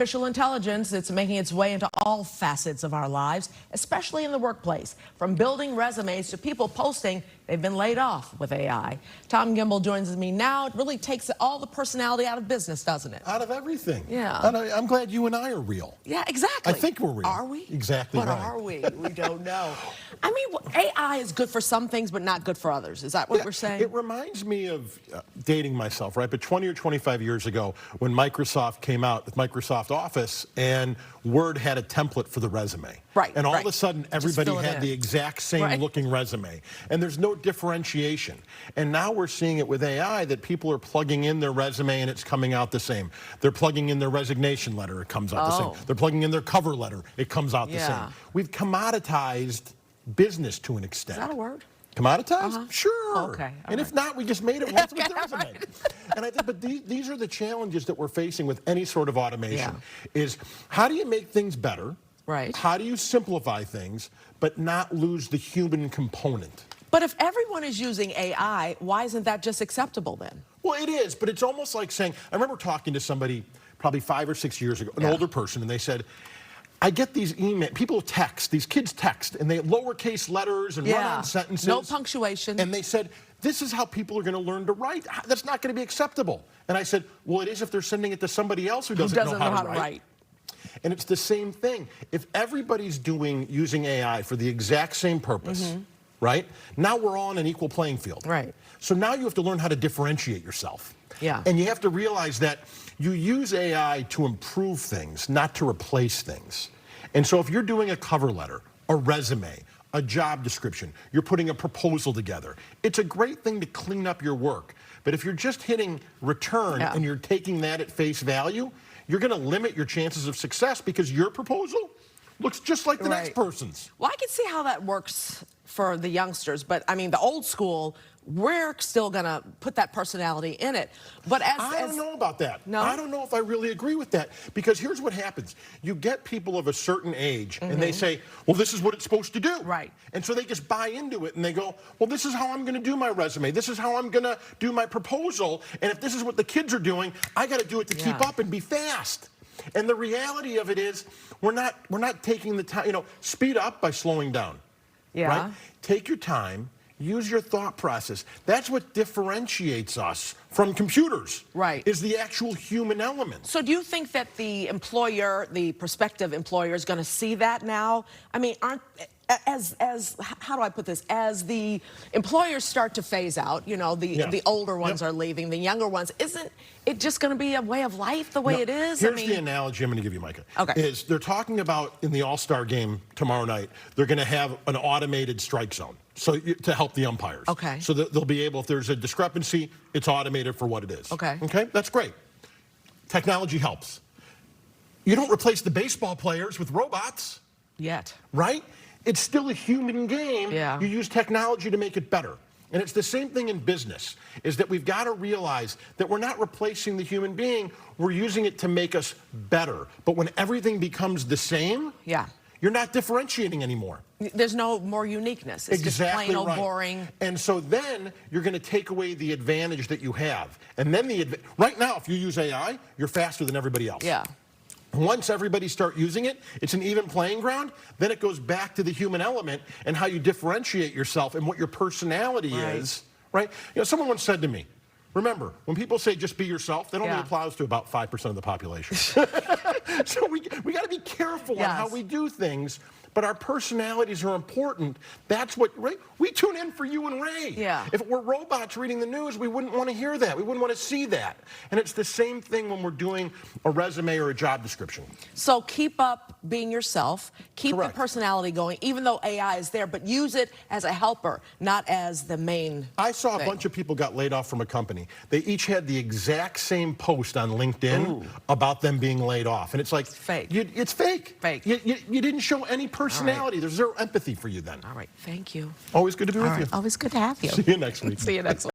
Artificial intelligence, it's making its way into all facets of our lives, especially in the workplace. From building resumes to people posting they've been laid off with AI. Tom Gimbel joins me now. It really takes all the personality out of business, doesn't it? Out of everything. Yeah. And I'm glad you and I are real. Yeah, exactly. I think we're real. Are we? Exactly right. But are we? We don't know. I mean, AI is good for some things, but not good for others. Is that what we're saying? It reminds me of dating myself, right? But 20 or 25 years ago, when Microsoft came out with Microsoft Office and Word had a template for the resume. Right. And all of a sudden, everybody had the exact same looking resume. And there's no differentiation. And now we're seeing it with AI that people are plugging in their resume and it's coming out the same. They're plugging in their resignation letter, it comes out the same. They're plugging in their cover letter, it comes out the same. We've commoditized business to an extent. Is that a word? Commoditized? Sure. Okay. And if not, we just made it once with the resume. And I think, but these are the challenges that we're facing with any sort of automation. Is how do you make things better? Right. How do you simplify things, but not lose the human component? But if everyone is using AI, why isn't that just acceptable then? Well, it is, but it's almost like saying, I remember talking to somebody probably 5 or 6 years ago, an older person, and they said, I get these emails, people text, these kids text, and they have lowercase letters and run-on sentences. No punctuation. And they said, this is how people are going to learn to write. That's not going to be acceptable. And I said, well, it is if they're sending it to somebody else who doesn't know how to write. And it's the same thing. If everybody's using AI for the exact same purpose, right? Now we're on an equal playing field. Right. So now you have to learn how to differentiate yourself. Yeah. And you have to realize that you use AI to improve things, not to replace things. And so if you're doing a cover letter, a resume, a job description, you're putting a proposal together, it's a great thing to clean up your work. But if you're just hitting return and you're taking that at face value, you're going to limit your chances of success because your proposal looks just like the next person's. Well, I can see how that works for the youngsters, but I mean, the old school, we're still going to put that personality in it. But I don't know about that. No? I don't know if I really agree with that. Because here's what happens. You get people of a certain age, and they say, well, this is what it's supposed to do. Right. And so they just buy into it, and they go, well, this is how I'm going to do my resume. This is how I'm going to do my proposal. And if this is what the kids are doing, I got to do it to keep up and be fast. And the reality of it is, we're not taking the time, speed up by slowing down. Yeah. Right? Take your time. Use your thought process. That's what differentiates us from computers. Right. Is the actual human element. So do you think that the employer, the prospective employer, is going to see that now? I mean, how do I put this? As the employers start to phase out, the older ones are leaving, the younger ones, isn't it just going to be a way of life the way it is? Here's the analogy I'm going to give you, Micah. Okay. Is they're talking about in the All-Star game tomorrow night, they're going to have an automated strike zone. So to help the umpires. Okay. So that they'll be able, if there's a discrepancy, it's automated for what it is. Okay. Okay, that's great. Technology helps. You don't replace the baseball players with robots. Yet. Right? It's still a human game. Yeah. You use technology to make it better. And it's the same thing in business, is that we've got to realize that we're not replacing the human being, we're using it to make us better. But when everything becomes the same, you're not differentiating anymore. There's no more uniqueness. It's just plain old boring. And so then you're going to take away the advantage that you have. And then right now, if you use AI, you're faster than everybody else. Yeah. Once everybody start using it, it's an even playing ground. Then it goes back to the human element and how you differentiate yourself and what your personality is. Right? Someone once said to me, remember, when people say just be yourself, that only applies to about 5% of the population. So we got to be careful on how we do things, but our personalities are important. That's what, right? We tune in for you and Ray. Yeah. If it were robots reading the news, we wouldn't want to hear that. We wouldn't want to see that. And it's the same thing when we're doing a resume or a job description. So keep up being yourself, keep the personality going, even though AI is there, but use it as a helper, not as the main I saw a bunch of people got laid off from a company. They each had the exact same post on LinkedIn about them being laid off. And it's like, fake. It's fake. Fake. You didn't show any personality. There's zero empathy for you then. All right. Thank you. Always good to be with you. Always good to have you. See you next week. See you next week.